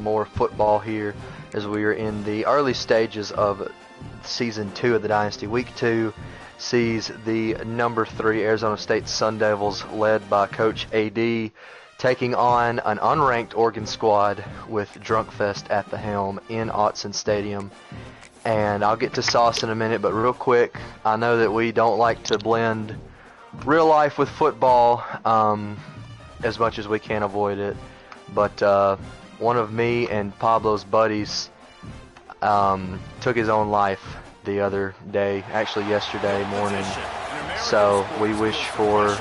more football here as we are in the early stages of Season 2 of the Dynasty. Week 2 sees the number 3 Arizona State Sun Devils, led by Coach AD, taking on an unranked Oregon squad with Drunkfest at the helm in Autzen Stadium. And I'll get to Sauce in a minute, but real quick, I know that we don't like to blend real life with football as much as we can avoid it. But one of me and Pablo's buddies took his own life the other day, actually yesterday morning. So we wish for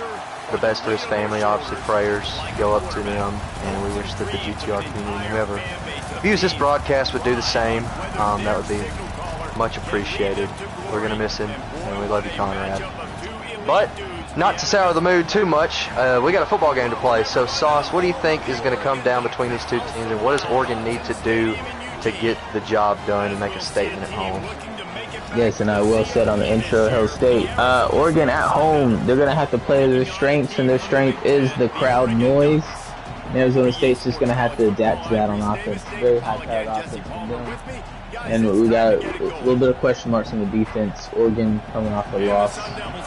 the best for his family. Obviously prayers go up to them, and we wish that the GTR community, whoever views this broadcast, would do the same. That would be much appreciated. We're going to miss him, and we love you, Conrad. But not to sour the mood too much, we got a football game to play. So Sauce, what do you think is going to come down between these two teams, and what does Oregon need to do to get the job done and make a statement at home? Yes, and well said on the intro, Hill State. Oregon at home, they're going to have to play their strengths, and their strength is the crowd noise. And Arizona State's just going to have to adapt to that on offense. Very high-powered offense from them. And we got a little bit of question marks on the defense. Oregon coming off a loss.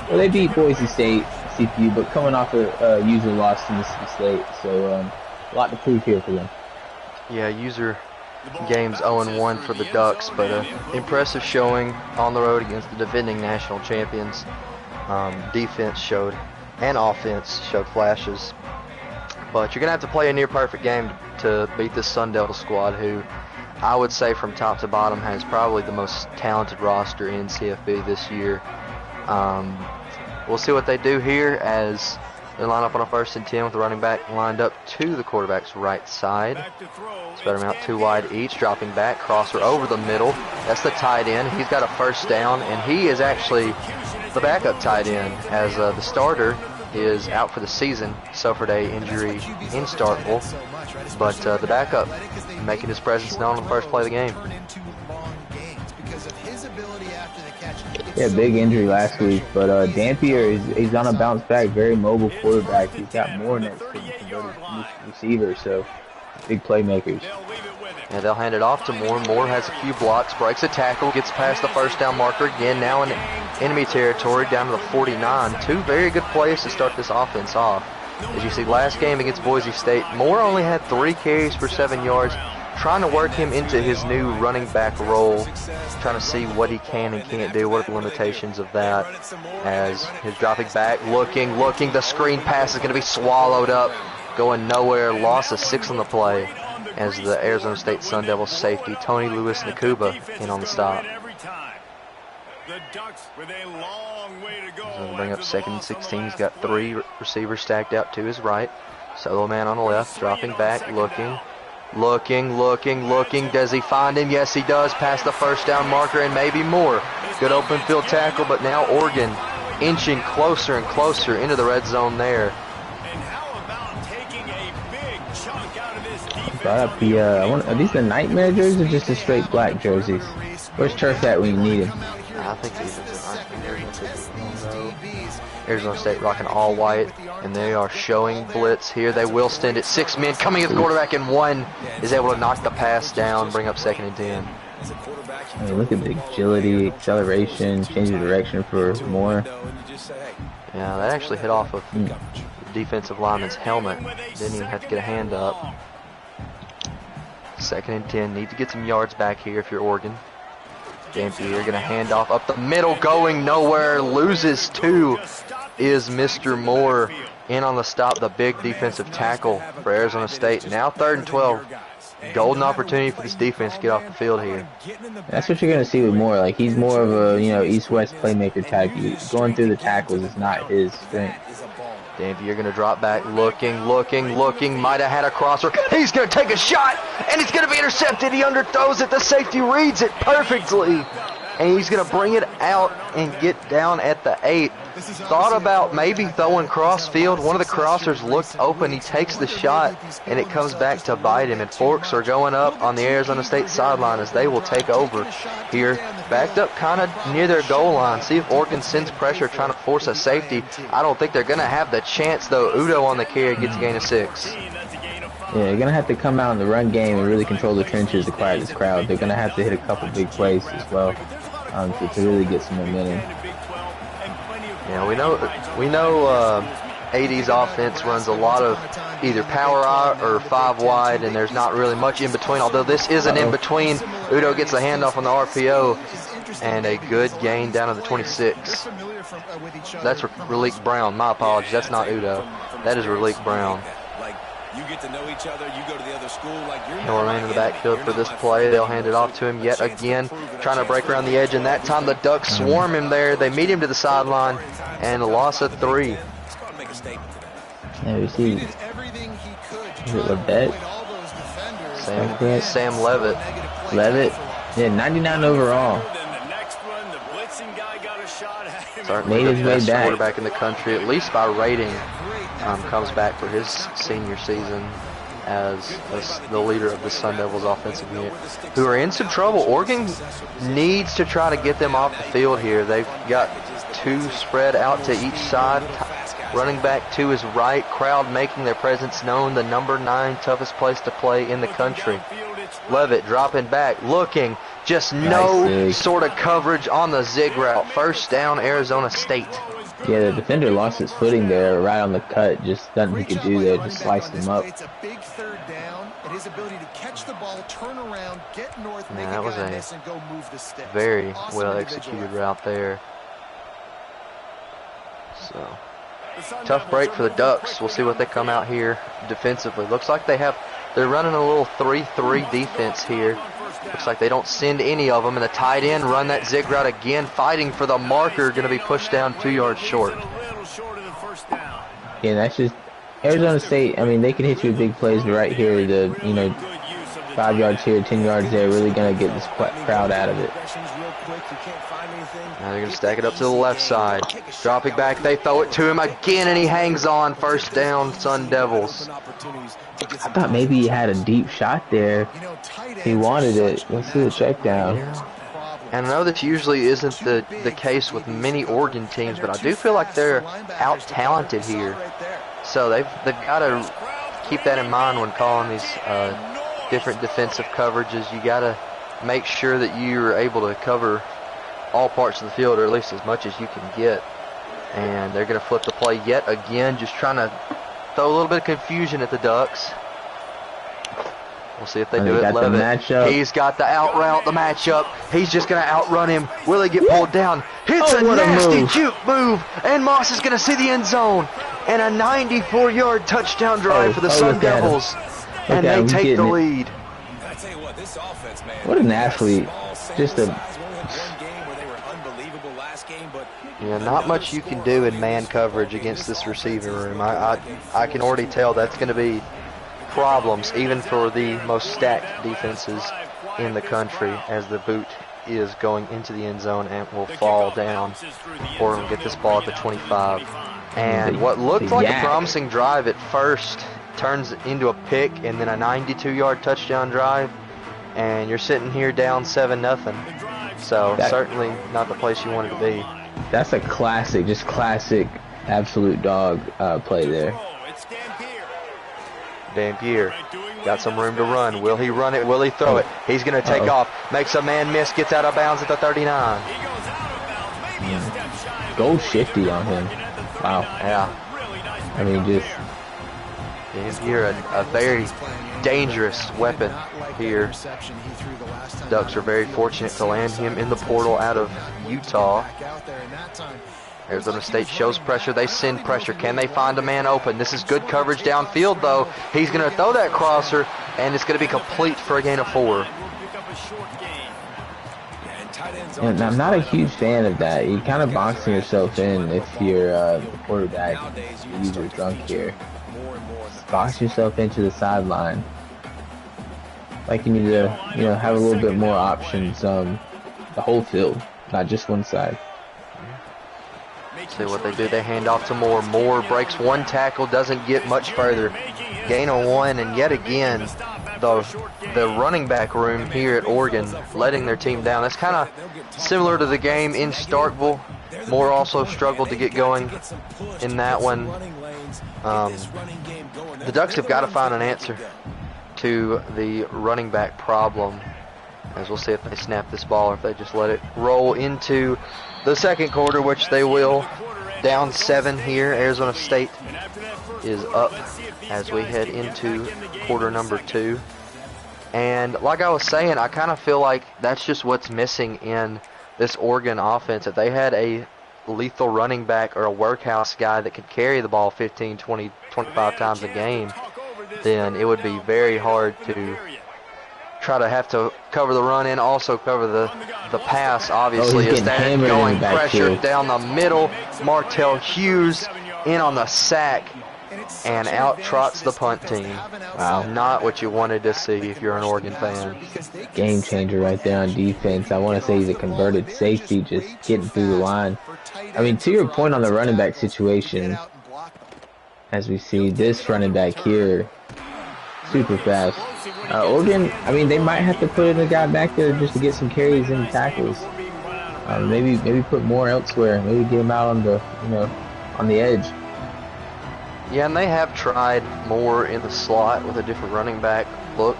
Well, they beat Boise State, CPU, but coming off a user loss to Mississippi State. So a lot to prove here for them. Yeah, user games 0-1 for the Ducks, but impressive showing on the road against the defending national champions. Defense showed, and offense showed flashes. But you're going to have to play a near-perfect game to beat this Sun Devil squad, who I would say from top to bottom has probably the most talented roster in CFB this year. We'll see what they do here as they line up on a 1st and 10 with the running back lined up to the quarterback's right side. Spread them out 2 wide each, dropping back, crosser over the middle. That's the tight end. He's got a 1st down, and he is actually the backup tight end, as the starter is out for the season, suffered a injury in Starkville, but the backup making his presence known on the first play of the game. Yeah, big injury last week, but Dampier he's on a bounce back, very mobile quarterback. He's got more next to converted receivers, so big playmakers. Yeah, they'll hand it off to Moore. Moore has a few blocks, breaks a tackle, gets past the 1st down marker again, now in enemy territory down to the 49. 2 very good plays to start this offense off. As you see, last game against Boise State, Moore only had 3 carries for 7 yards, trying to work him into his new running back role, trying to see what he can and can't do, what are the limitations of that, as his dropping back, looking, the screen pass is going to be swallowed up, going nowhere, loss of 6 on the play, as the Arizona State Sun Devils safety, Tony Lewis Nakuba, in on the stop. So bring up 2nd and 16. He's got 3 receivers stacked out to his right. Solo man on the left, dropping back, looking. Does he find him? Yes, he does. Past the 1st down marker and maybe more. Good open field tackle, but now Oregon inching closer and closer into the red zone there. Brought up the, are these the nightmare jerseys or just the straight black jerseys? Where's Turf at when you need him? I think these are Arizona State rocking all white, and they are showing blitz here. They will stand it. 6 men coming at the quarterback, and 1 is able to knock the pass down, bring up 2nd and 10. I mean, look at the agility, acceleration, change of direction for Moore. Yeah, that actually hit off of the defensive lineman's helmet. Didn't even have to get a hand up. 2nd and 10. Need to get some yards back here if you're Oregon. Dampier going to hand off up the middle, going nowhere, loses 2 is Mr. Moore. In on the stop, the big defensive tackle for Arizona State. Now 3rd and 12. Golden opportunity for this defense to get off the field here. That's what you're going to see with Moore. Like, he's more of a, east-west playmaker type. Going through the tackles is not his strength. Dampier going to drop back, looking, might have had a crosser. He's going to take a shot, and it's going to be intercepted. He underthrows it. The safety reads it perfectly, and he's going to bring it out and get down at the 8. Thought about maybe throwing crossfield. One of the crossers looked open. He takes the shot, and it comes back to bite him. And Forks are going up on the Arizona State sideline as they will take over here. Backed up kind of near their goal line. See if Oregon sends pressure trying to force a safety. I don't think they're going to have the chance, though. Udo on the carry gets a gain of 6. Yeah, they're gonna have to come out in the run game and really control the trenches to quiet this crowd. They're gonna have to hit a couple big plays as well, to really get some momentum. Yeah, we know AD's offense runs a lot of either power out or 5 wide, and there's not really much in between. Although this is an in between. Udo gets the handoff on the RPO, and a good gain down to the 26. That's Raleek Brown. My apologies. That's not Udo. That is Raleek Brown. You get to know each other, you go to the other school like you're He'll remain in the backfield for this play. They'll hand it off to him yet again, trying to break around the edge, and that time the Ducks swarm him there. They meet him to the sideline, and a loss of 3. Yeah, we see. Is it Levitt? Sam Levitt. Levitt? Yeah, 99 overall. Certainly the best quarterback in the country, at least by rating. Comes back for his senior season as the leader of the Sun Devils offensive unit, who are in some trouble. Oregon needs to try to get them off the field here. They've got 2 spread out to each side. Running back to his right, crowd making their presence known, the number 9 toughest place to play in the country. Levitt dropping back, looking, just no sort of coverage on the zig route. First down, Arizona State. Yeah, the defender lost his footing there right on the cut. Just nothing he could do there. Just sliced him up. It's a big third down, and his ability to catch the ball, turn around, get north, make that a was guy a miss, and go move the sticks. Very Awesome well executed route there. So tough break for the Ducks. We'll see what they come out here defensively. Looks like they're running a little 3-3 defense here. Looks like they don't send any of them, and the tight end run that zig route again, fighting for the marker, going to be pushed down 2 yards short. Yeah, that's just Arizona State. I mean, they can hit you with big plays, but right here, 5 yards here, 10 yards there, really going to get this crowd out of it. Now they're going to stack it up to the left side. Dropping back, they throw it to him again, and he hangs on. First down, Sun Devils. I thought maybe he had a deep shot there. He wanted it. Let's see the check down. And I know that usually isn't the case with many Oregon teams, but I do feel like they're out-talented here. So they've got to keep that in mind when calling these different defensive coverages. You got to make sure that you're able to cover all parts of the field, or at least as much as you can get. And they're going to flip the play yet again, just trying to throw a little bit of confusion at the Ducks. We'll see if they do it. Levitt. He's got the out route, the matchup. He's just going to outrun him. Will he get pulled down? Hits a nasty juke move, and Moss is going to see the end zone. And a 94-yard touchdown drive for the Sun Devils. And they take the lead. What an athlete. Just a... Yeah, not much you can do in man coverage against this receiving room. I can already tell that's going to be problems even for the most stacked defenses in the country, as the boot is going into the end zone and will fall down. Or get this ball at the 25. And what looked like a promising drive at first turns into a pick, and then a 92-yard touchdown drive, and you're sitting here down 7-0. So certainly not the place you wanted to be. That's a classic, just classic, absolute dog play there. Dampier got some room to run. Will he run it? Will he throw it? He's going to take off. Makes a man miss. Gets out of bounds at the 39. Gold shifty on him. Wow. Yeah. I mean, just... Dampier, a very dangerous weapon here. Ducks are very fortunate to land him in the portal out of Utah. Arizona State shows pressure. They send pressure. Can they find a man open? This is good coverage downfield, though. He's going to throw that crosser, and it's going to be complete for a gain of 4. And I'm not a huge fan of that. You're kind of boxing yourself in if you're the quarterback. You use your drunk here. Box yourself into the sideline. Like you need to, have a little bit more options. The whole field, not just one side. See what they do. They hand off to Moore. Moore breaks one tackle, doesn't get much further. Gain of 1, and yet again, the running back room here at Oregon letting their team down. That's kind of similar to the game in Starkville. Moore also struggled to get going in that one. the Ducks have got to find an answer to the running back problem, as we'll see if they snap this ball or if they just let it roll into the second quarter, which they will. Down 7 here. Arizona State is up as we head into quarter number 2. And like I was saying, I kind of feel like that's just what's missing in this Oregon offense. If they had a lethal running back or a workhouse guy that could carry the ball 15, 20, 25 times a game, then it would be very hard to try to have to cover the run and also cover the pass, obviously. He's As they're getting hammered going in the pressure backfield. down the middle. Martell Hughes in on the sack, and out trots the punt team. Wow. Not what you wanted to see if you're an Oregon fan. Game changer right there on defense. I want to say he's a converted safety, just getting through the line. I mean, to your point on the running back situation, as we see this running back here, super fast. Oregon, I mean, they might have to put in a guy back there just to get some carries and tackles. Maybe put more elsewhere. Maybe get him out on the, on the edge. Yeah, and they have tried more in the slot with a different running back look,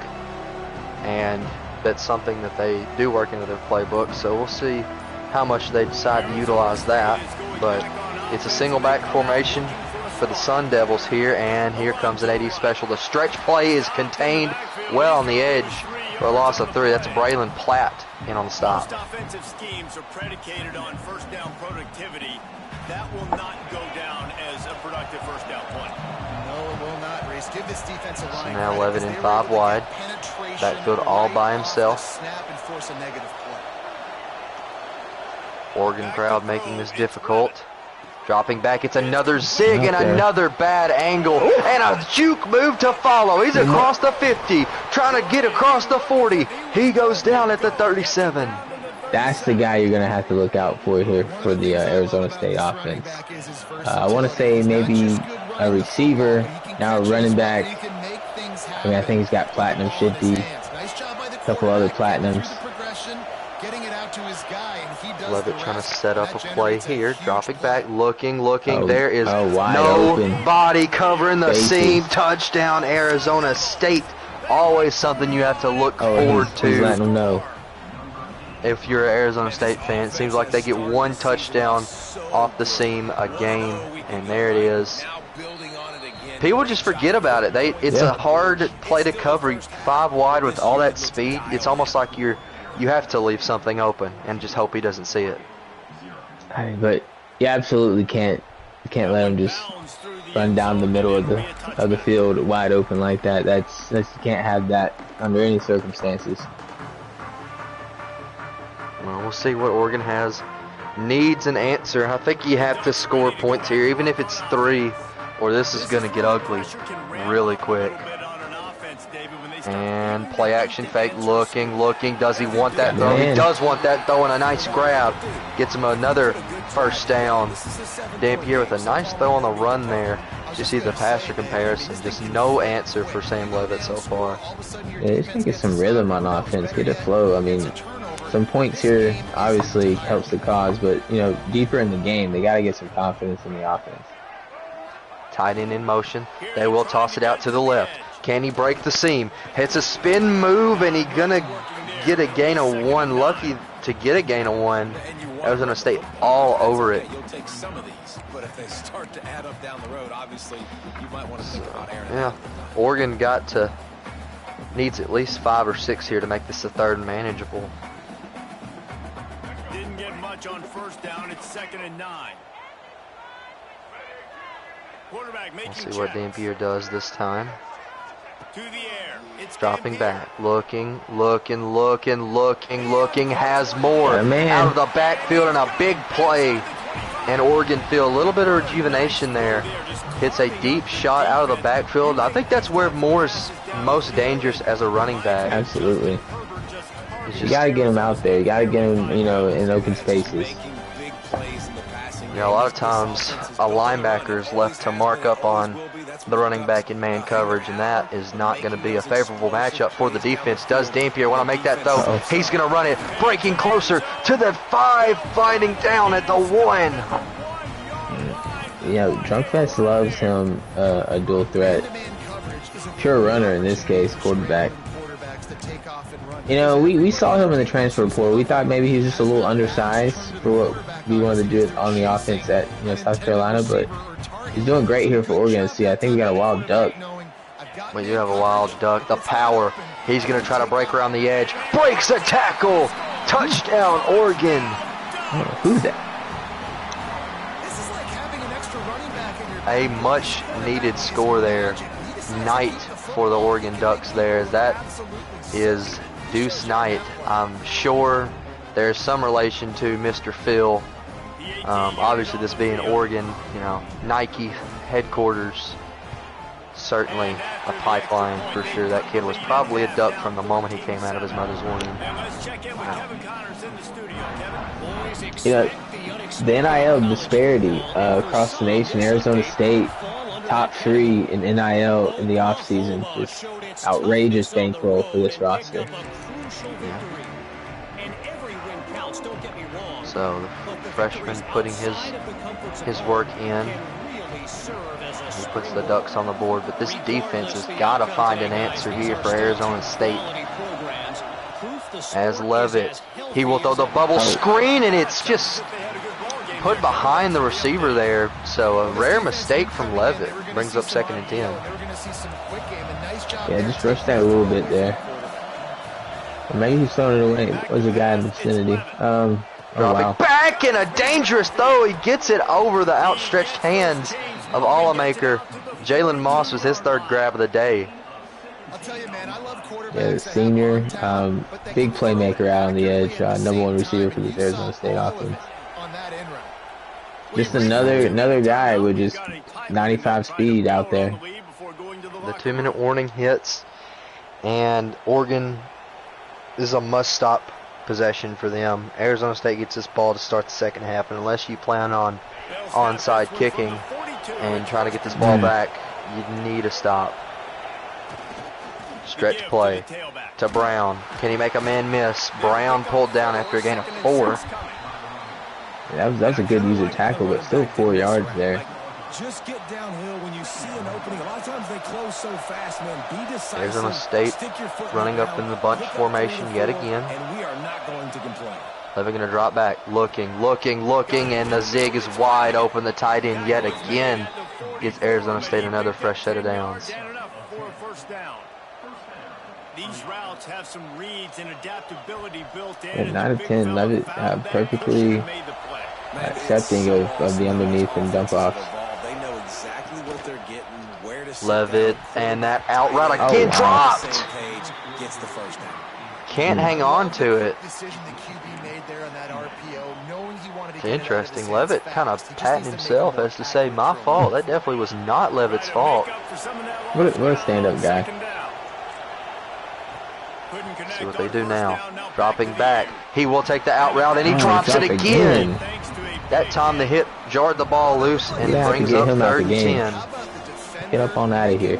and that's something that they do work into their playbook, so we'll see how much they decide to utilize that. But it's a single back formation for the Sun Devils here, and here comes an AD special. The stretch play is contained well on the edge for a loss of 3. That's Braylon Platt in on the stop. Most offensive schemes are predicated on first down productivity. That will not go down as a productive first down play. No, it will not, Reese. Give this defensive line. So now 11 and 5 wide. Backfield all by himself. Snap and force a negative play. Oregon crowd making this difficult. Dropping back, it's another zig and another bad angle. And a juke move to follow. He's across the 50, trying to get across the 40. He goes down at the 37. That's the guy you're going to have to look out for here for the Arizona State offense. I want to say maybe a receiver, now a running back. I mean, I think he's got platinum shifty, a couple other platinums. Levitt trying to set up a play here, dropping back, looking. There is open. nobody covering the seam. Touchdown, Arizona State. Always something you have to look forward to. He's letting them know. If you're an Arizona State fan, it seems like they get one touchdown off the seam a game, and there it is. People just forget about it. It's a hard play to cover 5 wide with all that speed. It's almost like you have to leave something open and just hope he doesn't see it. But you absolutely can't let him just run down the middle of the field wide open like that. You can't have that under any circumstances. Well, we'll see what Oregon needs an answer. I think you have to score points here, even if it's 3, or this is going to get ugly really quick. And play action fake, looking. Does he want that throw? He does want that throw, and a nice grab. Gets him another first down. Dampier with a nice throw on the run there. You see the passer comparison. Just no answer for Sam Levitt so far. Yeah, he's going to get some rhythm on offense, get a flow. I mean, some points here obviously helps the cause, but, deeper in the game, they got to get some confidence in the offense. Tight end in motion. They will toss it out to the left. Can he break the seam? Hits a spin move, and he's going to get a gain of 1. Lucky to get a gain of 1. Arizona State all over it. You'll take some of these, but if they start to add up down the road, obviously you might want to think about airing. Yeah, Oregon needs at least 5 or 6 here to make this a 3rd and manageable. Didn't get much on first down. It's 2nd and 9. Quarterback making We'll see what Dampier does this time. To the air. It's Dropping back, looking, has more out of the backfield, and a big play. And Oregon feel a little bit of rejuvenation there. Hits a deep shot out of the backfield. I think that's where Moore's most dangerous as a running back. Absolutely. You got to get him out there. You got to get him, in open spaces. A lot of times a linebacker's left to mark up on the running back in man coverage, and that is not going to be a favorable matchup for the defense. Does Dampier want to make that throw? He's going to run it, breaking closer to the 5, finding down at the 1. Drunkfest loves him a dual threat pure runner in this case, quarterback. You know, we saw him in the transfer portal. We thought maybe he was just a little undersized for what we wanted to do on the offense at South Carolina, but he's doing great here for Oregon. See, I think we got a wild duck. We do have a wild duck. The power. He's going to try to break around the edge. Breaks a tackle. Touchdown, Oregon. Oh, who's that? A much needed score there. Night for the Oregon Ducks there. That is Deuce Knight. I'm sure there's some relation to Mr. Phil. Obviously this being Oregon, Nike headquarters. Certainly a pipeline for sure. That kid was probably a Duck from the moment he came out of his mother's womb. Wow. The NIL disparity across the nation. Arizona State, top 3 in NIL in the offseason. Just outrageous bankroll for this roster. Yeah. So the freshman putting his work in. He puts the Ducks on the board, but this defense has got to find an answer here for Arizona State. As Levitt, he will throw the bubble screen, and it's just put behind the receiver there. So a rare mistake from Levitt brings up 2nd and 10. Yeah, just rushed that a little bit there. Or maybe he's throwing it away. There's a guy in the vicinity. Dropping back, and a dangerous throw. He gets it over the outstretched hands of Allamaker. Jalen Moss was his 3rd grab of the day. Yeah, the senior, big playmaker out on the edge, #1 receiver for the Arizona State offense. Just another guy with just 95 speed out there. The 2-minute warning hits, and Oregon, this is a must-stop possession for them. Arizona State gets this ball to start the 2nd half, and unless you plan on onside kicking and trying to get this ball back, you need a stop. Stretch play to Brown. Can he make a man miss? Brown pulled down after a gain of 4. Yeah, that was a good user tackle, but still 4 yards there. Just get downhill when you see an opening. A lot of times they close so fast, man. Be decisive. Arizona State running up in the bunch formation yet again. And we are not going to complain. Levitt going to drop back. Looking, and the zig is wide open. The tight end yet again gives Arizona State another fresh set of downs. These routes have some reads and adaptability built in. Yeah, 9 of 10. Levitt perfectly accepting of the underneath and dump offs. They know exactly what they're getting, where to Levitt, and that out route again dropped. Can't hang on to it. It's interesting. Levitt kind of patting himself as to say, my fault. That definitely was not Levitt's fault. What a stand-up guy. See what they do now. Dropping back. He will take the out route, and he drops it again. That time the hit jarred the ball loose and brings up 3rd and 10. Get up on out of here.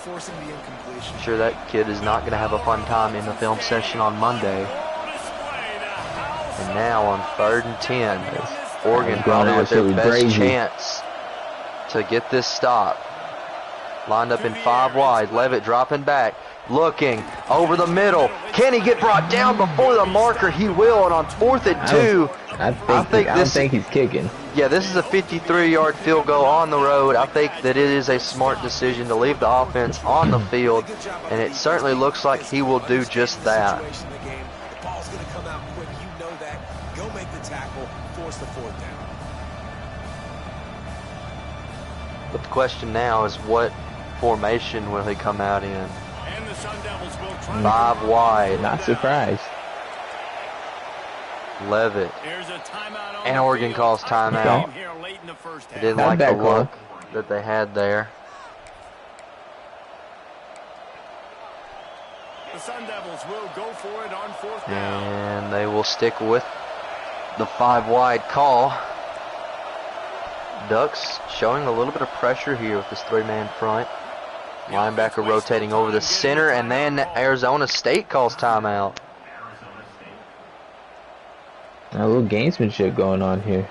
I'm sure that kid is not going to have a fun time in the film session on Monday. And now on 3rd and 10, Oregon probably with their best chance to get this stop. Lined up in 5 wide. Levitt dropping back. Looking over the middle. Can he get brought down before the marker? He will. And on 4th and 2, I don't think he's kicking. Yeah, this is a 53-yard field goal on the road. I think that it is a smart decision to leave the offense on the field, and it certainly looks like he will do just that. The ball's going to come out quick. You know that. Go make the tackle. Force the 4th down. But the question now is, what formation will he come out in? 5 wide. Not surprised. Levitt. And Oregon calls timeout. I didn't like the look that they had there. The Sun Devils will go for it on 4th down. And they will stick with the 5 wide call. Ducks showing a little bit of pressure here with this 3-man front. Linebacker rotating over the center, and then Arizona State calls timeout. A little gamesmanship going on here.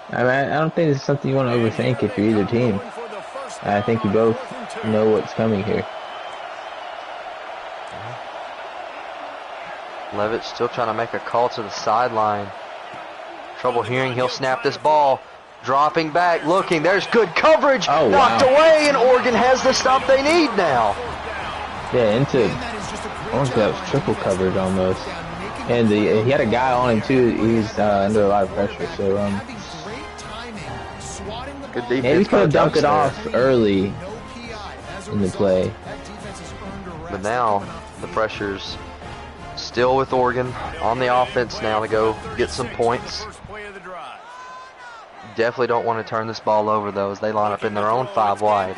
I mean, I don't think it's something you want to overthink if you're either team. I think you both know what's coming here. Levitt still trying to make a call to the sideline. Trouble hearing. He'll snap this ball. Dropping back, looking. There's good coverage. Oh, knocked wow. away, and Oregon has the stop they need now. Yeah, into almost that was triple coverage almost. And he had a guy on him too. He's under a lot of pressure. So good defense. maybe could have dunked it off early in the play. But now the pressure's still with Oregon on the offense now to go get some points. Definitely don't want to turn this ball over though as they line up in their own 5 wide.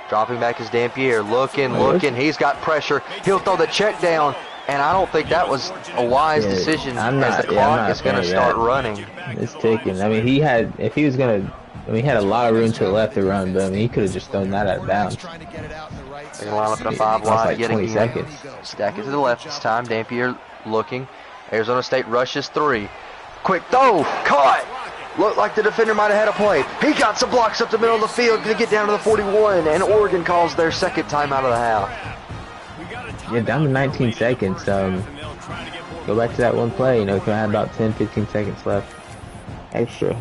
Dropping back is Dampier, looking. He's got pressure. He'll throw the check down, and I don't think that was a wise decision as the clock is going to start running. It's ticking. I mean, he had he had a lot of room to the left to run, but I mean, he could have just thrown that out of bounds. They're going to line up in a 5 wide like yet 20 again. seconds. Stack it to the left this time. Dampier looking. Arizona State rushes 3. Quick throw, caught. Looked like the defender might have had a play. He got some blocks up the middle of the field to get down to the 41, and Oregon calls their second timeout of the half. Yeah, down to 19 seconds. Go back to that one play. You know, if I had about 10, 15 seconds left extra.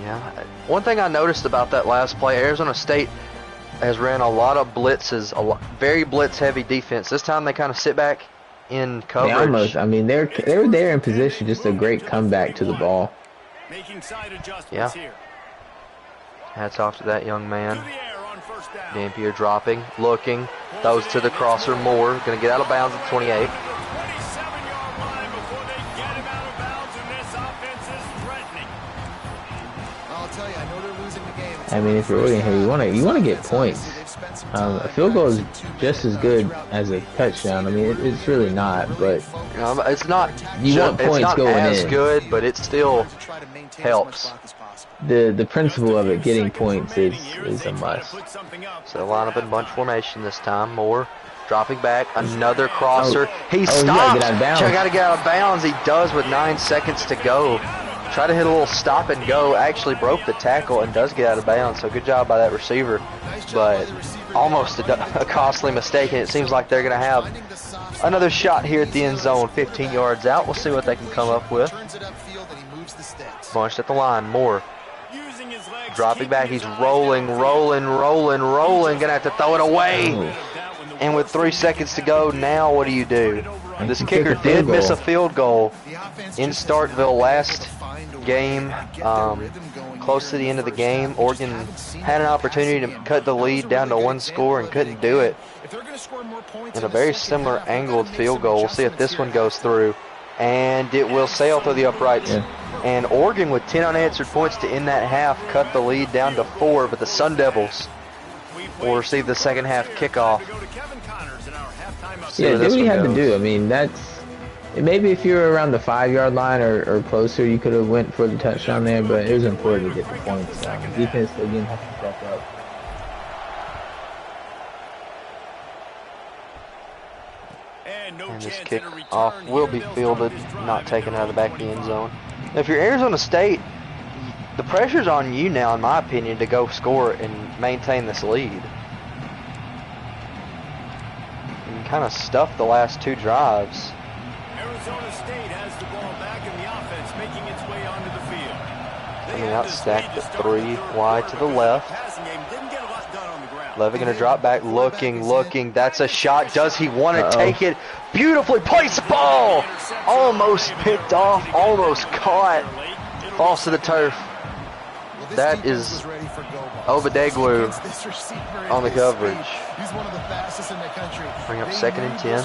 Yeah. One thing I noticed about that last play, Arizona State has ran a lot of blitzes, very blitz-heavy defense. This time they kind of sit back in coverage. They almost, I mean, they were there in position, just a great comeback to the ball. Yeah. Hats off to that young man. Dampier dropping, looking, throws to the crosser. Moore going to get out of bounds at 28. I mean, if you're Oregon here, you want to get points. A field goal is just as good as a touchdown. I mean, it's really not, but it's not. You want points it's not going as in. good, but it still helps. The principle of it, getting points, is a must. So line up in bunch formation this time. Moore dropping back, another crosser. He stops. Got to get out of bounds. He does with 9 seconds to go. Try to hit a little stop and go. Actually broke the tackle and does get out of bounds. So good job by that receiver, but almost a costly mistake. And it seems like they're going to have another shot here at the end zone, 15 yards out. We'll see what they can come up with. Bunched at the line. Moore dropping back. He's rolling. Going to have to throw it away. And with 3 seconds to go, now what do? This kicker did miss a field goal in Starkville last game, close to the end of the game. Oregon had an opportunity to cut the lead down to 1 score and couldn't do it. In a very similar angled field goal. We'll see if this one goes through. And it will sail through the uprights. Yeah. And Oregon with 10 unanswered points to end that half cut the lead down to 4, but the Sun Devils will receive the second half kickoff. Yeah, do what you had to do. I mean, maybe if you were around the 5-yard line or closer, you could have went for the touchdown there, but it was important to get the points. Defense again has to step up. And this kick off will be fielded, not taken out of the back of the end zone. If you're Arizona State, the pressure's on you now, in my opinion, to go score and maintain this lead. Kind of stuffed the last 2 drives. Arizona State has the ball back in the offense, making its way onto the field. Coming out stacked at 3 wide to the left. Levy going to drop back, looking. That's a shot. Does he want to take it? Beautifully placed ball. Almost picked off, almost caught. Falls to the turf. That is Obadegwu on the coverage. Bring up 2nd and 10.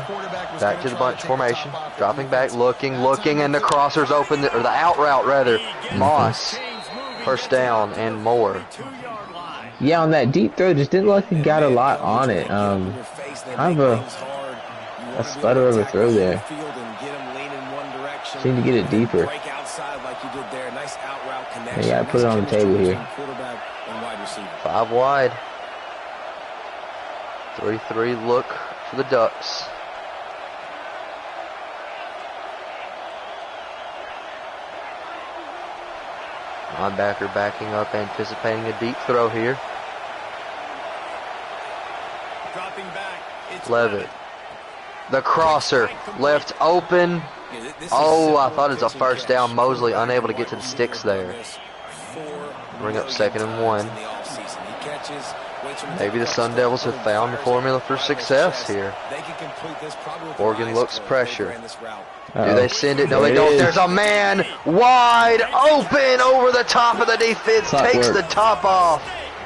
Back to the bunch formation. Dropping back, looking, and the crosser's open, or the out route rather. Moss, first down, and more. Yeah, on that deep throw, just didn't look like he got a lot on it. Kind of a sputter of a throw there. Seemed to get it deeper. They got to put it on the table here. 5 wide. 3-3 look for the Ducks. Linebacker backing up, anticipating a deep throw here. Dropping back. It's Levitt. The crosser left open. Oh, I thought it was a first down. Mosley unable to get to the sticks there. Bring up 2nd and 1. Maybe the Sun Devils have found the formula for success here. Oregon looks pressure. Do they send it? No, they don't. There's a man wide open over the top of the defense. Takes the top off.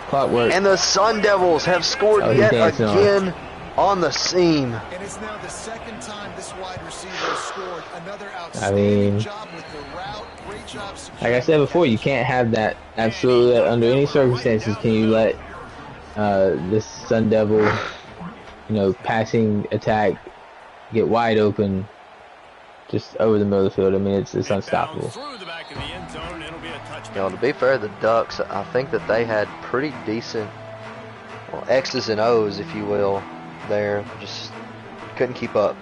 Clockwork. And the Sun Devils have scored yet again on the seam. And it's now the 2nd time this wide receiver has scored. Another outstanding job with the route. Great job securing. Like I said before, you can't have that. Absolutely, under any circumstances, can you let this Sun Devil, passing attack get wide open just over the middle of the field. I mean, it's unstoppable. To be fair, the Ducks, I think that they had pretty decent X's and O's, if you will, there. Just couldn't keep up.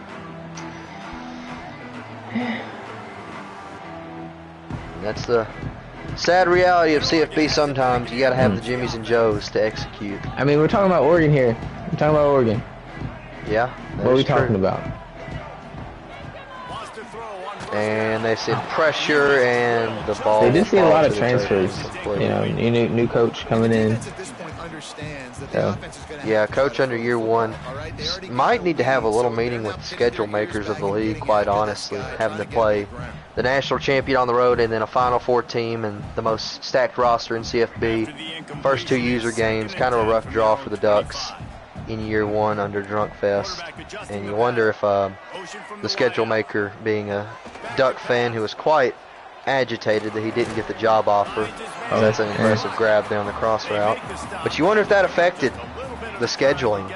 That's the sad reality of CFB sometimes. You got to have the Jimmies and Joes to execute. I mean, we're talking about Oregon here. We're talking about Oregon. Yeah. What are we talking about? And they send pressure, and the ball. They did see a lot of transfers. New coach coming in. Yeah, coach under year 1 might need to have a little meeting with the schedule makers of the league, quite honestly, having to play the national champion on the road and then a Final Four team and the most stacked roster in CFB. First 2 user games, kind of a rough draw for the Ducks in year 1 under Drunk Fest. And you wonder if the schedule maker, being a Duck fan who was quite agitated that he didn't get the job offer. That's an impressive grab down the cross route. But you wonder if that affected the scheduling.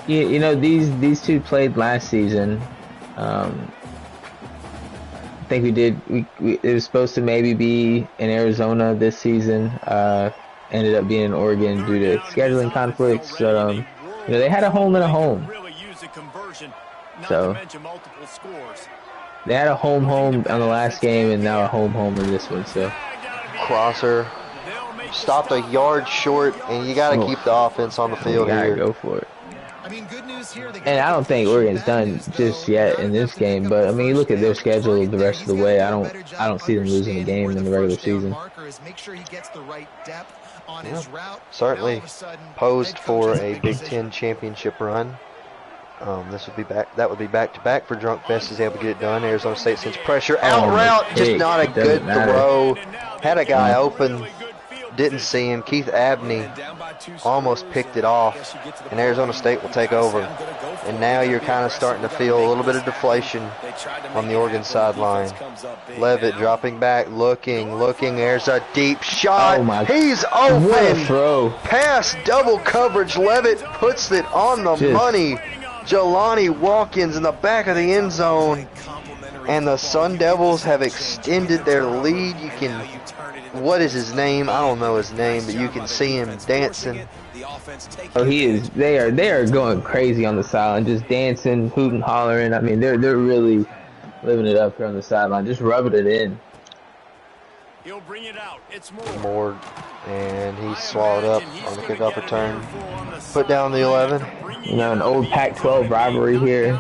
Yeah, these two played last season. I think it was supposed to maybe be in Arizona this season. Ended up being in Oregon due to scheduling conflicts. They had a home and a home. So they had a home on the last game, and now a home in this one. So crosser stopped a yard short, and you got to keep the offense on the field here. Go for it. I mean, good news here. And I don't think Oregon's done just yet in this game, but I mean, you look at their schedule the rest of the way. I don't see them losing a game in the regular season. Yeah, certainly posed for a Big Ten championship run. This would be back. That would be back-to-back for Drunk Fest. Is able to get it done. Arizona State sends pressure out route, just not a good throw. Had a guy open, didn't see him. Keith Abney almost picked it off, and Arizona State will take over. And now you're kind of starting to feel a little bit of deflation on the Oregon sideline. Levitt dropping back, looking. There's a deep shot. Oh He's open. What a throw. Pass double coverage. Levitt puts it on the money. Jelani Watkins in the back of the end zone. And the Sun Devils have extended their lead. You can, what is his name? I don't know his name, but you can see him dancing. Oh, he is. They are going crazy on the sideline, just dancing, hooting, hollering. I mean, they're really living it up here on the sideline, just rubbing it in. He'll bring it out. It's Moore, and he's swallowed up on the kickoff return. Put down the 11. An old Pac-12 rivalry here.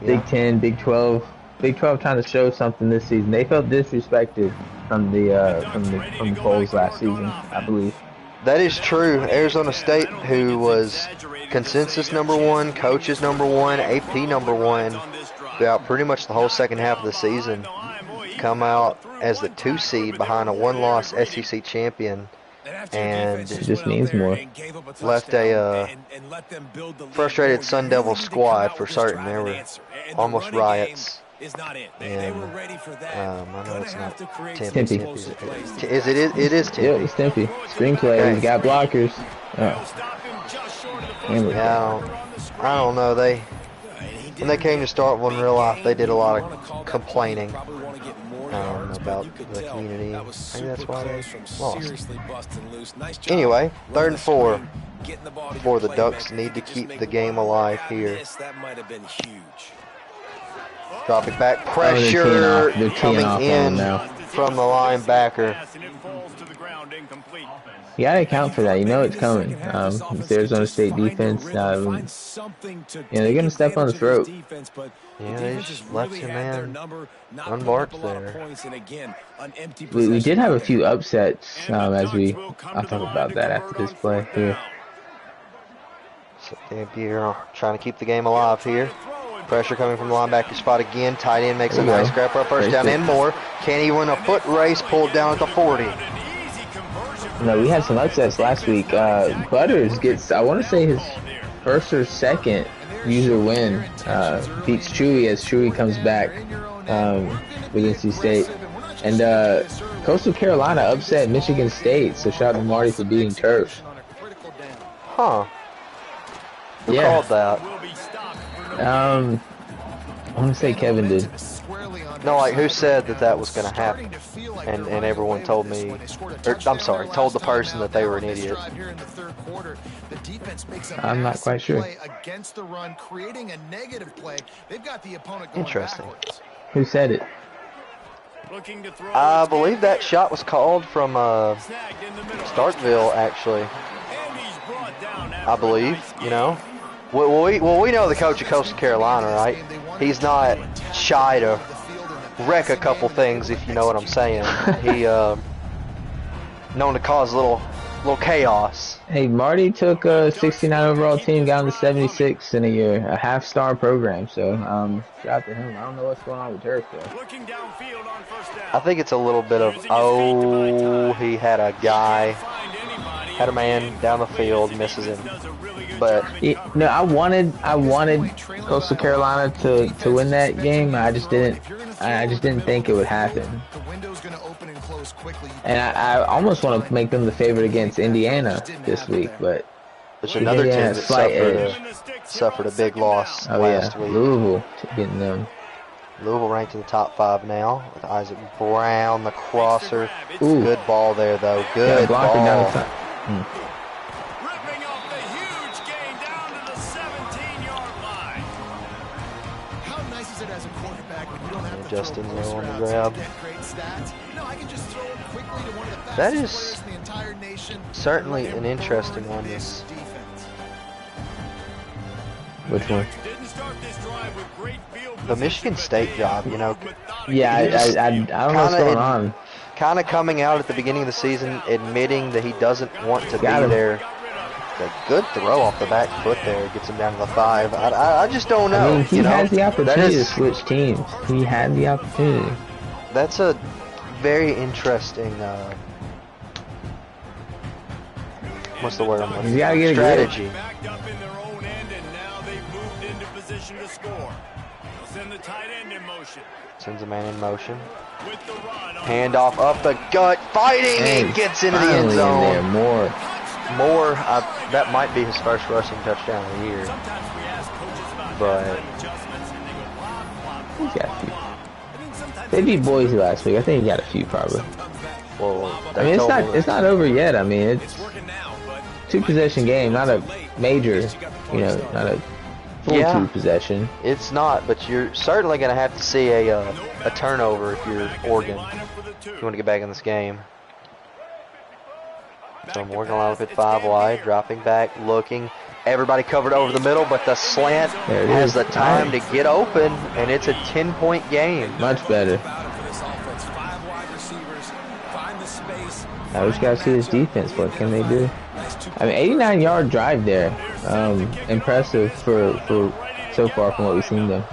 Big 10, Big 12. Big 12 trying to show something this season. They felt disrespected from the polls last season, I believe. That is true. Arizona State, who was consensus #1, coaches #1, AP #1, throughout pretty much the whole second half of the season, come out as the 2 seed behind a 1-loss SEC champion, and it just means more. Left a frustrated Sun Devil squad for certain. There were almost riots. And I know it's not Tempe. It is Tempe. Yeah, it's Tempe. Screenplay. Okay. He's got blockers. Yeah, I don't know. When they came to start one real life, they did a lot of complaining about the community. Maybe that's why they lost. Anyway, 3rd and 4 for the Ducks. Need to keep the game alive here. Dropping back, pressure They're coming off in. now. from the linebacker. You gotta account for that. You know it's coming. It's Arizona State defense. They're gonna step on the throat. Yeah, they just left him, man, unmarked there. We did have a few upsets I'll talk about that after this play here. So Dampier trying to keep the game alive here. Pressure coming from the linebacker spot again. Tight end makes a nice grab for a first down and more. Can he win a foot race? Pulled down at the 40. No, we had some upsets last week. Butters gets, I want to say, his first or second user win. Beats Chewy as Chewy comes back against NC State. And Coastal Carolina upset Michigan State. So shout out to Marty for beating Turf. Huh. Who called that? I want to say Kevin did. No, like who said that was going to happen? And everyone told me, or, I'm sorry, told the person that they were an idiot. I'm not quite sure. Interesting. Who said it? I believe that shot was called from Starkville, actually. I believe, you know. Well, we know the coach of Coastal Carolina, right? He's not shy to wreck a couple things, if you know what I'm saying. He known to cause a little chaos. Hey, Marty took a 69 overall team down to 76 in a year, a half-star program. So shout out to him. I don't know what's going on with Turf though. I think it's a little bit of he had a guy, had a man down the field, misses him. But no, I wanted Coastal Carolina to win that game. I just didn't think it would happen. And I almost want to make them the favorite against Indiana this week, but there's another team that suffered a big loss last week. Louisville getting them. Louisville ranked in the top 5 now with Isaac Brown, the crosser. Ooh. Good ball there, though. Good ball. Down the Justin Lowe on the grab. That is certainly an interesting one. Which one? The Michigan State job, you know. Yeah, I don't know what's going on. Kind of coming out at the beginning of the season, admitting that he doesn't want to be there. A good throw off the back foot there, gets him down to the 5. I just don't know. I mean, he has the opportunity to switch teams. He had the opportunity. That's a very interesting, what's the word I'm looking for? Strategy. Backed up in their own end, and now they've moved into position to score. They'll send the tight end in motion. Sends a man in motion. Handoff up the gut, fighting, and gets into the end zone. Moore, that might be his first rushing touchdown of the year. But he's got a few. They beat Boise last week. I think he got a few probably. Well, I mean, it's not over yet. I mean, it's 2-possession game, not a major, not a full 2-possession. It's not, but you're certainly going to have to see a turnover if you're Oregon. If you want to get back in this game. So Morgan line up at 5 wide, dropping back, looking. Everybody covered over the middle, but the slant has the time to get open, and it's a 10-point game. Much better. Now we just got to see this defense. What can they do? I mean, 89-yard drive there. Impressive for so far from what we've seen them.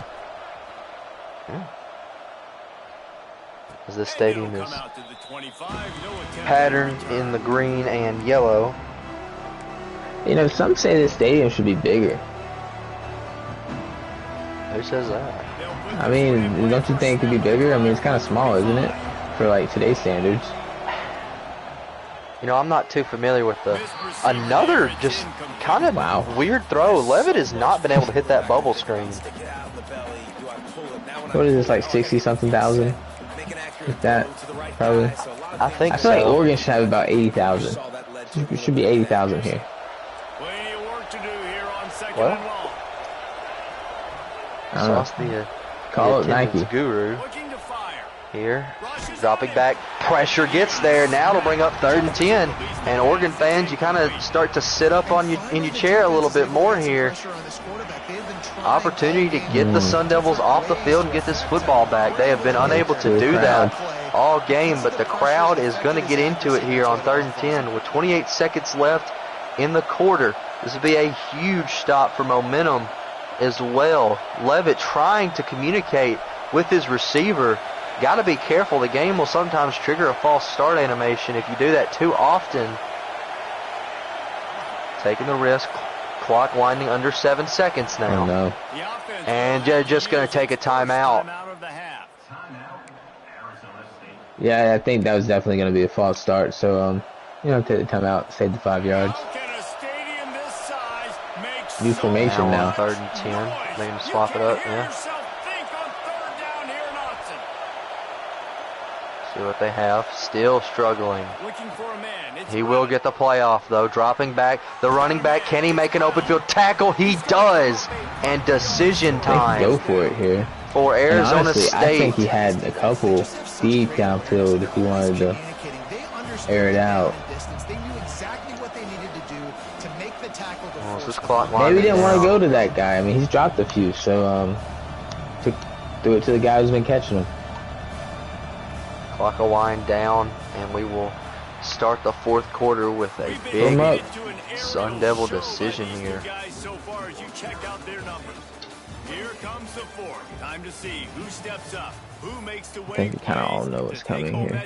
As this stadium is patterned in the green and yellow. Some say this stadium should be bigger. Who says that? I mean, don't you think it could be bigger? I mean, it's kind of small, isn't it? For like today's standards. I'm not too familiar with another just kind of weird throw. Levitt has not been able to hit that bubble screen. What is this, like 60-something thousand? Like that, probably. I feel like Oregon should have about 80,000. It should be 80,000 here. Well, Sauce the call it Nike guru here. Dropping back, pressure gets there. Now it'll bring up 3rd and 10. And Oregon fans, you kind of start to sit up on in your chair a little bit more here. Opportunity to get the Sun Devils off the field and get this football back. They have been unable to do that all game, but the crowd is going to get into it here on 3rd and 10 with 28 seconds left in the quarter. This would be a huge stop for momentum as well. Levitt trying to communicate with his receiver. Got to be careful. The game will sometimes trigger a false start animation if you do that too often. Taking the risk. Clock winding under 7 seconds now. Oh, no. And just going to take a timeout. Yeah, I think that was definitely going to be a false start. So, take the timeout, save the 5 yards. New formation now. 3rd and 10. They can swap it up, yeah. See what they have. Still struggling. He will get the playoff, though. Dropping back. The running back. Can he make an open field tackle? He does. And decision time. Go for it here. For Arizona honestly, State. I think he had a couple deep downfield if he wanted to air it out. Well, this clock maybe he didn't want to go to that guy. I mean, he's dropped a few, so threw it to the guy who's been catching him. Clock will wind down, and we will start the 4th quarter with a big Sun Devil decision here. Here comes the 4th. Time to see who steps up, who makes the I think we kind of all know what's coming here.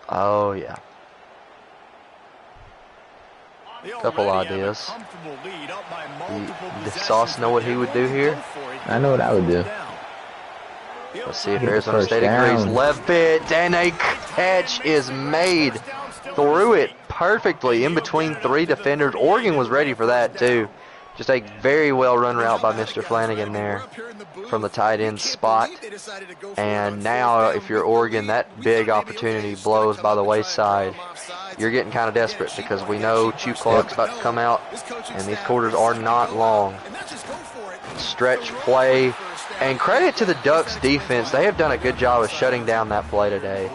Oh, yeah. Couple ideas. Does Sauce know what he would do here? I know what I would do. Let's see if Arizona State agrees. Levitt, and a catch is made. Threw it perfectly in between 3 defenders. Oregon was ready for that, too. Just a very well run route by Mr. Flanagan there from the tight end spot. And now, if you're Oregon, that big opportunity blows by the wayside. You're getting kind of desperate because we know Chew Clark's about to come out, and these quarters are not long. Stretch play, and credit to the Ducks defense. They have done a good job of shutting down that play today.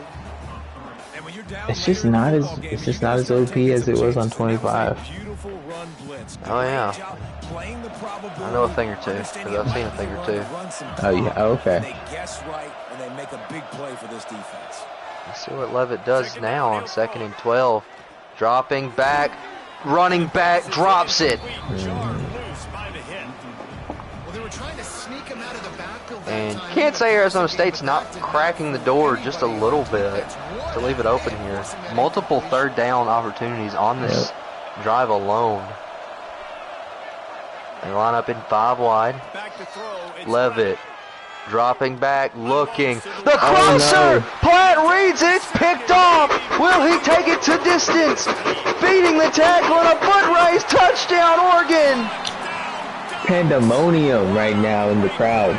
It's just not as OP as it was on 25. Oh yeah, I know a thing or two because I've seen a thing or two. Oh yeah, okay. They guess right and they make a big play for this defense. Let's see what Levitt does now on 2nd and 12. Dropping back, running back, drops it. And you can't say Arizona State's not cracking the door just a little bit to leave it open here. Multiple 3rd down opportunities on this drive alone. They line up in 5 wide. Levitt dropping back, looking. The crosser! Oh, no. Platt reads it. It's picked off. Will he take it to distance? Beating the tackle and a foot race. Touchdown, Oregon. Pandemonium right now in the crowd.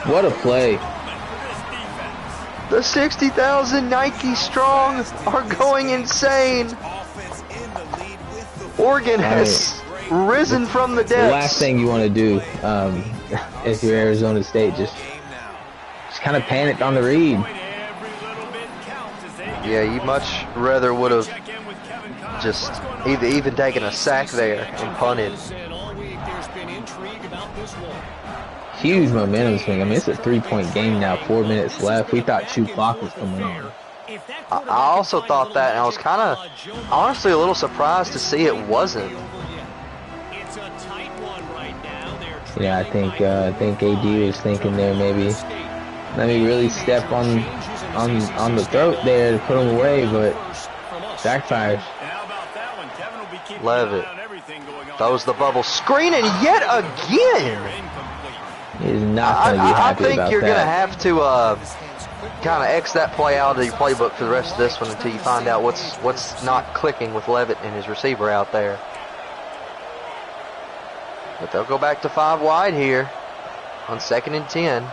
What a play. The 60,000 Nike strong are going insane. Oregon has risen from the depths. The last thing you want to do if you're Arizona State, just kind of panic on the read. Yeah, you much rather would have just even taken a sack there and punted. Huge momentum swing. I mean, it's a 3-point game now, 4 minutes left. We thought Chew Clock was coming on. I also thought that, and I was kind of honestly a little surprised to see it wasn't. Yeah, I think AD was thinking there maybe let me really step on the throat there to put him away, but backfires. Levitt throws the bubble screen, and yet again. He's not going to be happy about that. I think you're going to have to kind of X that play out of your playbook for the rest of this one until you find out what's not clicking with Levitt and his receiver out there. But they'll go back to 5 wide here on 2nd and 10.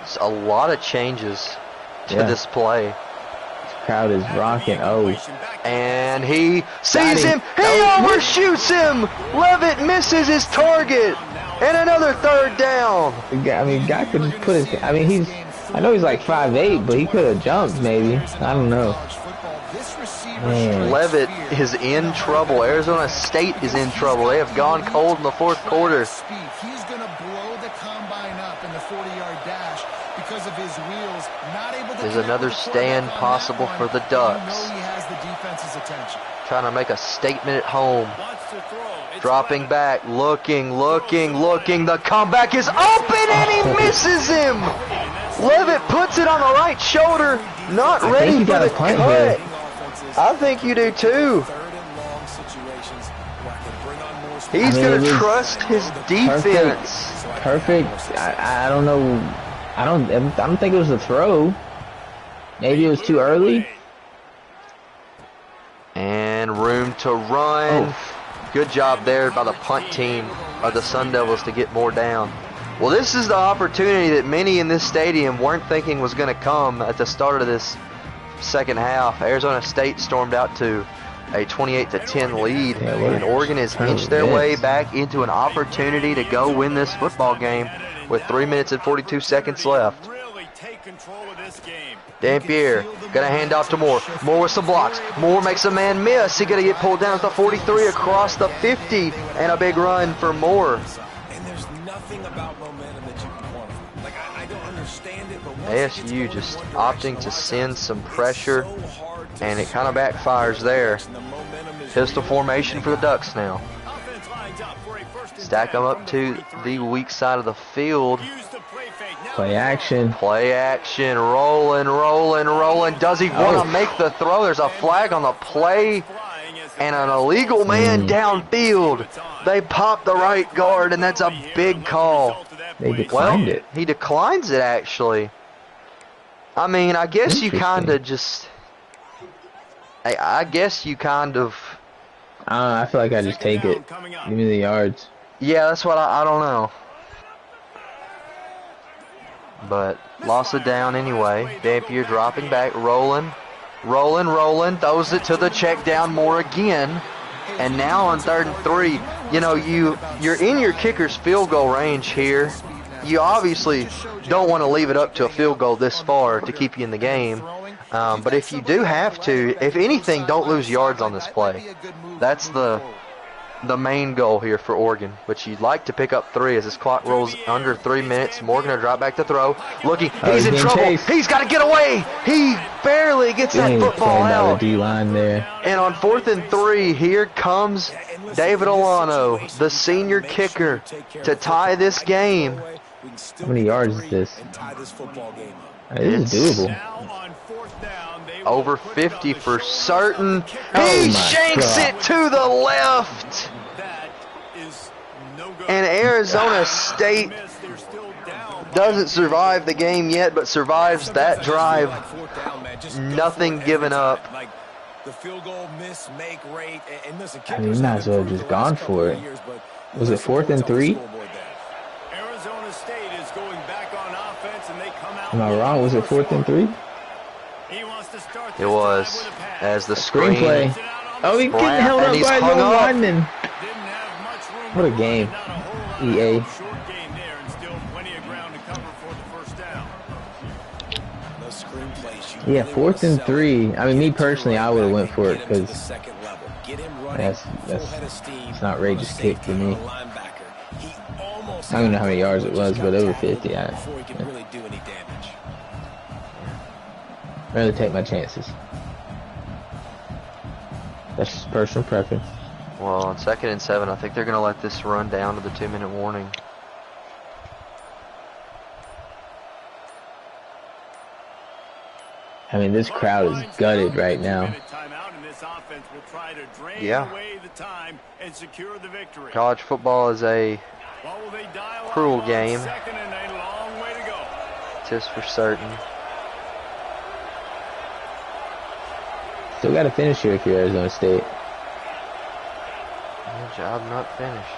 It's a lot of changes to this play. This crowd is rocking. Oh. And he sees him. He overshoots him. Levitt misses his target. And another third down. I mean, guy could just put his. I mean, I know he's like 5'8", but he could have jumped maybe. I don't know. Man. Levitt is in trouble. Arizona State is in trouble. They have gone cold in the fourth quarter. He's going to blow the combine up in the 40-yard dash because of his wheels. Not able to. There's another stand possible for the Ducks. He has the defense's attention. Trying to make a statement at home. Dropping back, looking. The comeback is open and he misses him. Levitt puts it on the right shoulder. Not ready for the cut. I think you do too. He's going to trust his defense. Perfect. I don't know. I don't think it was a throw. Maybe it was too early. And room to run. Oh. Good job there by the punt team of the Sun Devils to get more down. Well, this is the opportunity that many in this stadium weren't thinking was going to come at the start of this second half. Arizona State stormed out to a 28-10 lead, and Oregon has inched their way back into an opportunity to go win this football game with 3 minutes and 42 seconds left. Dampier gonna hand off to Moore. Moore with some blocks. Moore makes a man miss. He gonna get pulled down at the 43 across the 50, and a big run for Moore. And there's nothing about momentum that you can quantify. Like I don't understand it, but ASU just opting to send some pressure, and it kind of backfires there. Pistol formation for the Ducks now. Stack them up to the weak side of the field. Play action. Play action. Rolling. Does he want to make the throw? There's a flag on the play and an illegal man downfield. They pop the right guard, and that's a big call. They declined it. He declines it, actually. I mean, I guess you kind of just... I guess you kind of... I feel like I just take it. Give me the yards. Yeah, that's what I don't know. But lost it down anyway. Dampier dropping back, rolling, throws it to the check down Moore again. And now on 3rd and 3, you know, you're in your kicker's field goal range here. You obviously don't want to leave it up to a field goal this far to keep you in the game. But if you do have to, if anything, don't lose yards on this play. That's the main goal here for Oregon, but you'd like to pick up 3 as this clock rolls under 3 minutes. Morgan will drop back to throw. Looking, he's in trouble. Chased. He's got to get away. He barely gets that football out. D-line there. And on 4th and 3, here comes David Olano, the senior kicker, to tie this game. How many yards is this? This is doable. Over 50 for certain. He shanks it to the left. And Arizona State doesn't survive the game yet, but survives that drive. Nothing given up. I mean, you might as well have just gone for it. Was it 4th and 3? Am I wrong? Was it 4th and 3? It was, as the screenplay. Oh, he's getting held up by the lineman. What a game, EA. Yeah, 4th and 3. I mean, me personally, I would have went for it because it's an outrageous kick for me. I don't know how many yards it was, but over 50. I'd rather take my chances. That's just personal preference. Well, on 2nd and 7, I think they're going to let this run down to the 2-minute warning. I mean, this crowd is gutted right now. Yeah. College football is a cruel game. Just for certain. Still got to finish here if you're Arizona State. Job not finished.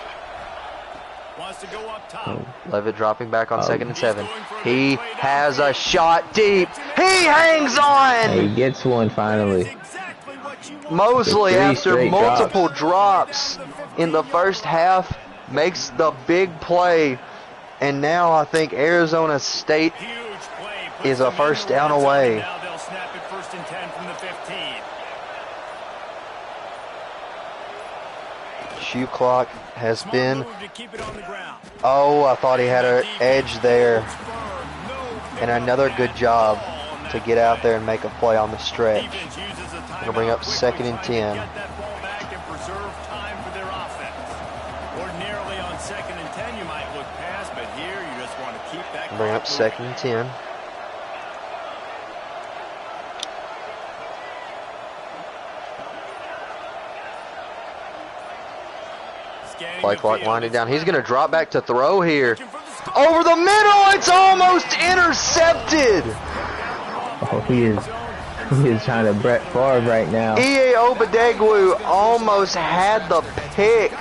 Levitt dropping back on 2nd and 7. He has a shot deep. He hangs on. He gets one finally. Mosley, Three after straight multiple drops in the first half, makes the big play. And now I think Arizona State is a first down away. Now they'll snap it 1st and 10 from the 15. Shoe clock has Smart been. move to keep it on the ground. Oh, I thought he had an edge there. And another good job to get out there and make a play on the stretch. Defense uses a It'll bring up timeout 2nd and quickly, 10. trying to get that ball back and preserve time for their offense. Ordinarily on 2nd and 10 you might look past, but here you just want to keep that Bring up clock 2nd and 10. Scanning Play the clock field. winding down. He's going to drop back to throw here. Over the middle, it's almost intercepted. Oh, he is trying to Brett Favre right now. E.A. Obadegwu almost had the pick.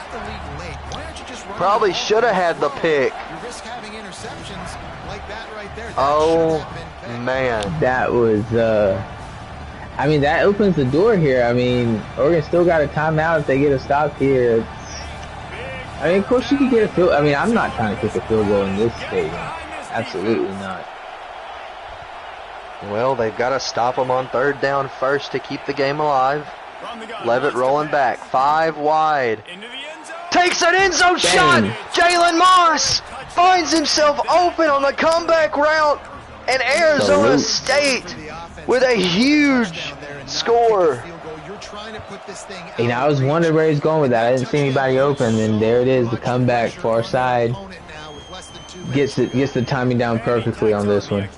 Probably should have had the pick. You risk having interceptions like that right there. That Oh, should have been picked. man. That was, I mean, that opens the door here. I mean, Oregon still got a timeout if they get a stop here. I mean, of course you could get a field. I mean, I'm not trying to kick a field goal in this stadium. Absolutely not. Well, they've got to stop them on 3rd down first to keep the game alive. From the gun, Levitt rolling back. 5 wide. into the end zone. Takes an end zone shot. Jalen Moss finds himself open on the comeback route. And Arizona State with a huge score. And I was wondering where he's going with that. I didn't see anybody open, and there it is, the comeback far side. Gets the timing down perfectly on this one.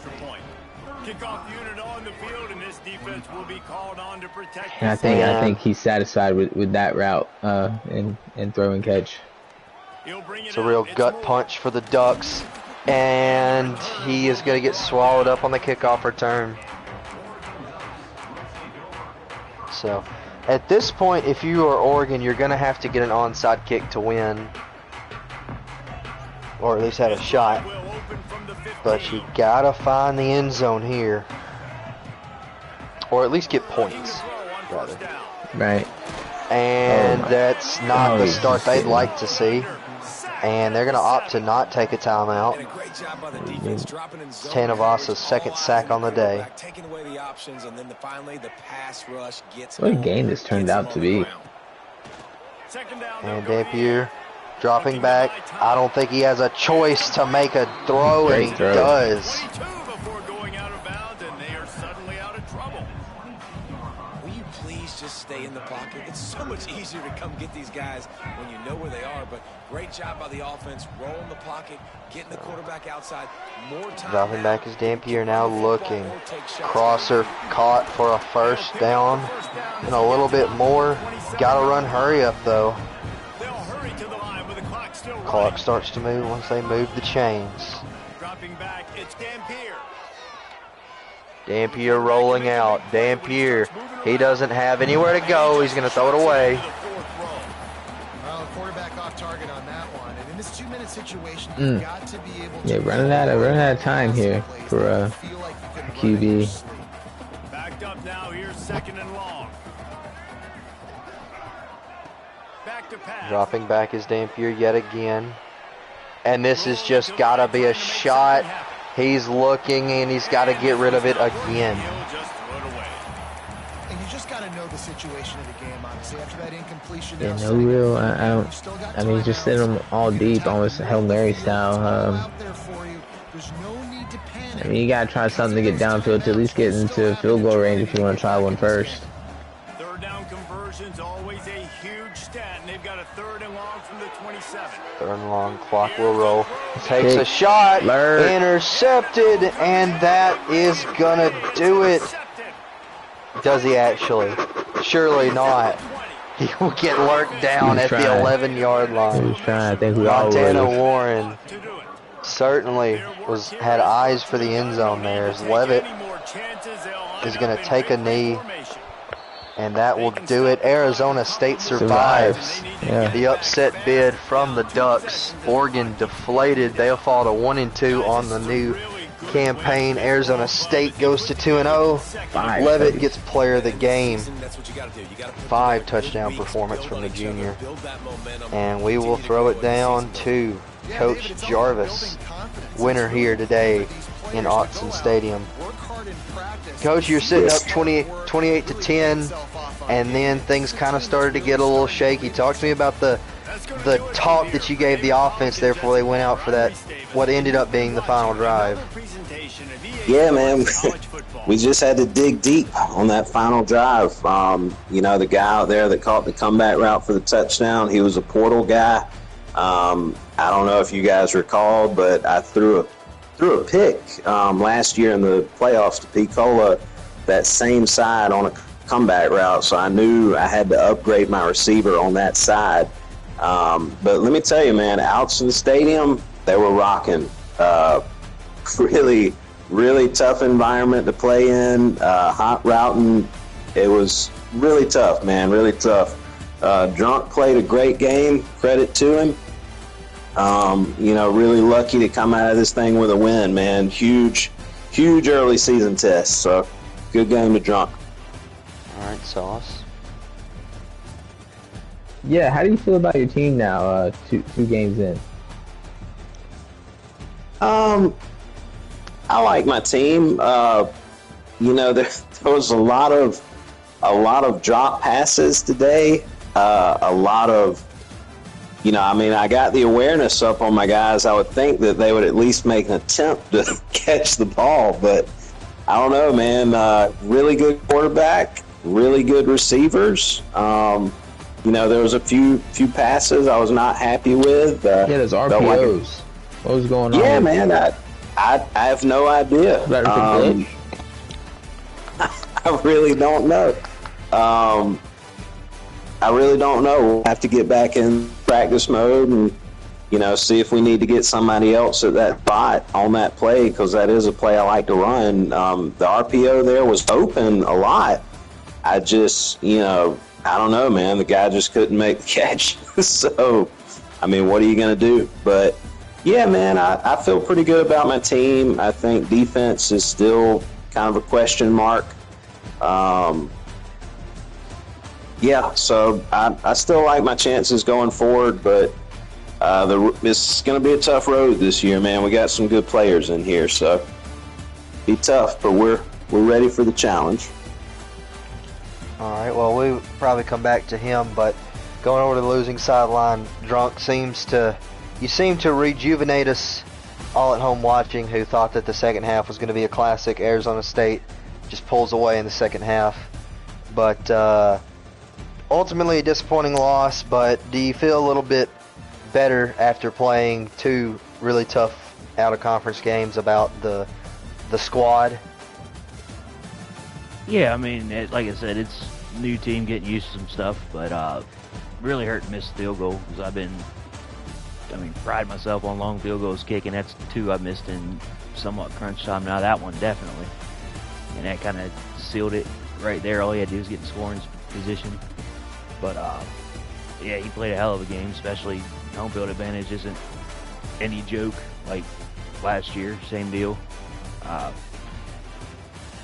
Kickoff unit on the field, and this defense will be called on to protect. And I think he's satisfied with that route and throw and catch. It's a real gut punch for the Ducks, and he is going to get swallowed up on the kickoff return. So, at this point, if you are Oregon, you're going to have to get an onside kick to win, or at least have a shot. But you got to find the end zone here, or at least get points, rather. Right. And that's not the start they'd like to see. And they're going to opt to not take a timeout. It's Tanavasa's 2nd sack on the day. What a game this turned out to be. And Dampier dropping back. I don't think he has a choice to make a throw, and he does. Just stay in the pocket. It's so much easier to come get these guys when you know where they are, but great job by the offense, rolling the pocket, getting the quarterback outside. More time. Dropping back is Dampier now looking. Crosser caught for a 1st down and a little bit more. Gotta run hurry up though. Clock starts to move once they move the chains. Dropping back, it's Dampier. Dampier rolling out. Dampier, he doesn't have anywhere to go. He's going to throw it away. Well, quarterback off target on that one. And in this 2-minute situation, you've got to be able to running out of time here for QB. Backed up now. Here's 2nd and long. Back to pass. Dropping back is Dampier yet again. And this has just got to be a shot. He's looking, and he's got to get rid of it again. And you just got to know the situation of the game, honestly. After that incompletion, Yeah, no real. I mean, just send them all deep, almost Hail Mary style. I mean, you gotta try something to get downfield to at least get into field goal range if you want to try one first. 3rd down conversion's always a huge stat, and they've got a 3rd and long from the 27. 3rd and long, clock will roll. Takes a shot, intercepted, and that is gonna do it. Does he actually? Surely not. He will get lurked down at the 11-yard line. He was trying. I think we all Montana would. Warren certainly had eyes for the end zone there, as Levitt is going to take a knee, and that will do it. Arizona State survives the upset bid from the Ducks. Oregon deflated. They'll fall to 1-2 on the new campaign. Arizona State goes to 2-0. Levitt gets player of the game. 5 touchdown performance from the junior. And we will throw it down to Coach Jarvis, winner here today in Autzen Stadium. Coach, you're sitting up 28 to 10, and then things kind of started to get a little shaky. Talk to me about the talk that you gave the offense there before they went out for that, what ended up being the final drive. Yeah, man, we just had to dig deep on that final drive. You know, the guy out there that caught the comeback route for the touchdown, he was a portal guy. I don't know if you guys recall, but I threw a pick last year in the playoffs to Picola, that same side on a comeback route, so I knew I had to upgrade my receiver on that side. But let me tell you, man, out in the stadium, they were rocking. Really, really tough environment to play in, hot routing. It was really tough, man, really tough. Drunk played a great game, credit to him. You know, really lucky to come out of this thing with a win, man. Huge early season test, so good game to Drunk. All right, Sauce. Yeah, how do you feel about your team now, two games in? I like my team. You know, there was a lot of drop passes today. A lot of, you know, I mean, I got the awareness up on my guys. I would think that they would at least make an attempt to catch the ball, but I don't know, man. Really good quarterback, really good receivers. You know, there was a few passes I was not happy with. Yeah, there's RPOs. What was going on? Yeah, man, I have no idea. I really don't know. I really don't know. We'll have to get back in practice mode and, you know, see if we need to get somebody else at that spot on that play, because that is a play I like to run. The RPO there was open a lot. I just, you know, I don't know, man. The guy just couldn't make the catch. So, I mean, what are you going to do? But, yeah, man, I feel pretty good about my team. I think defense is still kind of a question mark. Yeah, so I still like my chances going forward, but it's going to be a tough road this year, man. We got some good players in here, so be tough, but we're ready for the challenge. All right, well, we'll probably come back to him, but going over to the losing sideline, Drunk you seem to rejuvenate us all at home watching, who thought that the second half was going to be a classic. Arizona State just pulls away in the second half. But ultimately a disappointing loss, but do you feel a little bit better after playing 2 really tough out-of-conference games about the squad? Yeah, I mean, like I said, it's a new team getting used to some stuff, but really hurt to miss the field goal, because pride myself on long field goals kicking. That's 2 I missed in somewhat crunch time. Now that one definitely, and that kind of sealed it right there. All he had to do was get in scoring position. But yeah, he played a hell of a game. Especially home field advantage isn't any joke like last year. Same deal.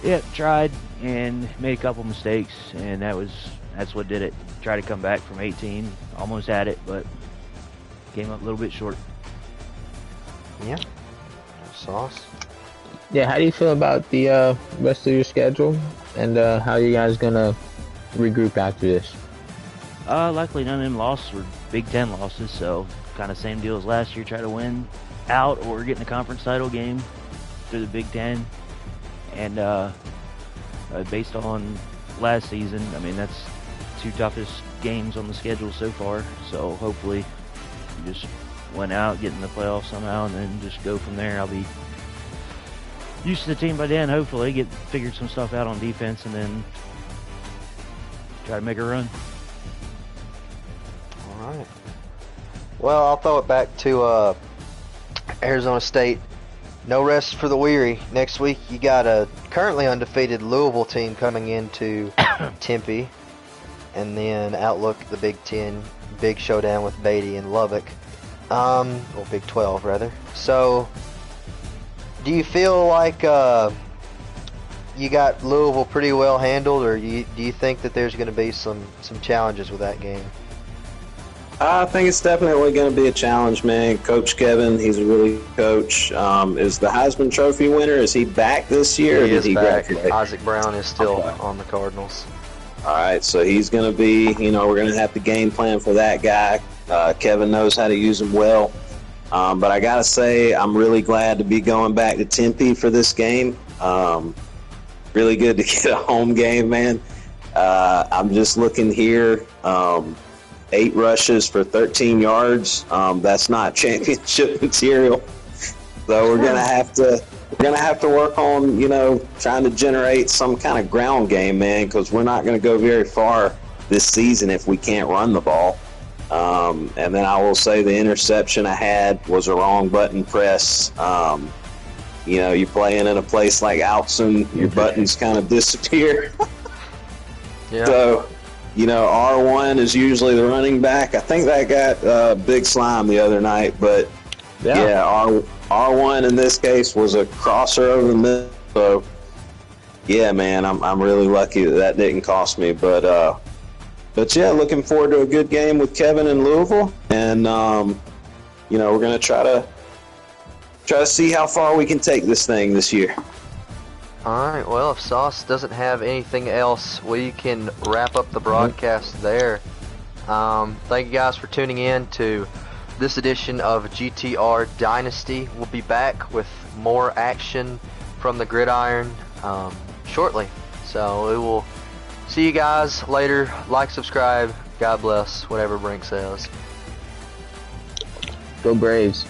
Yeah, tried and made a couple mistakes, and that's what did it. Tried to come back from 18, almost had it, but came up a little bit short. Yeah. Sauce. Yeah, how do you feel about the rest of your schedule, and how you guys gonna regroup after this? Luckily none of them losses were Big Ten losses, so kind of same deal as last year. Try to win out or get in the conference title game through the Big Ten. And based on last season, I mean, that's 2 toughest games on the schedule so far. So hopefully we just win out, get in the playoffs somehow, and then just go from there. I'll be used to the team by then, hopefully, figured some stuff out on defense, and then try to make a run. All right. Well, I'll throw it back to Arizona State. No rest for the weary. Next week, you got a currently undefeated Louisville team coming into Tempe. And then outlook the Big Ten, big showdown with Beatty and Lubbock. Or Big 12, rather. So, Do you feel like you got Louisville pretty well handled, or do you think that there's going to be some challenges with that game? I think it's definitely going to be a challenge, man. Coach Kevin, he's a really good coach. Is the Heisman Trophy winner, is he back this year? He or is did he back. graduate? Isaac Brown is still on the Cardinals. All right, so he's going to be, we're going to have to game plan for that guy. Kevin knows how to use him well. But I got to say, I'm really glad to be going back to Tempe for this game. Really good to get a home game, man. I'm just looking here. 8 rushes for 13 yards. That's not championship material. So we're gonna have to work on trying to generate some kind of ground game, man, because we're not going to go very far this season if we can't run the ball. And then I will say the interception I had was a wrong button press. You're playing in a place like Alton, your buttons kind of disappear. Yeah. So, R1 is usually the running back. I think that got Big Slime the other night, but R1 in this case was a crosser over the middle. So, yeah, man, I'm really lucky that didn't cost me. But yeah, looking forward to a good game with Kevin in Louisville, and we're gonna try to see how far we can take this thing this year. Alright, well, if Sauce doesn't have anything else, we can wrap up the broadcast there. Thank you guys for tuning in to this edition of GTR Dynasty. We'll be back with more action from the gridiron shortly. So we will see you guys later. Like, subscribe, God bless, whatever Brink says. Go Braves.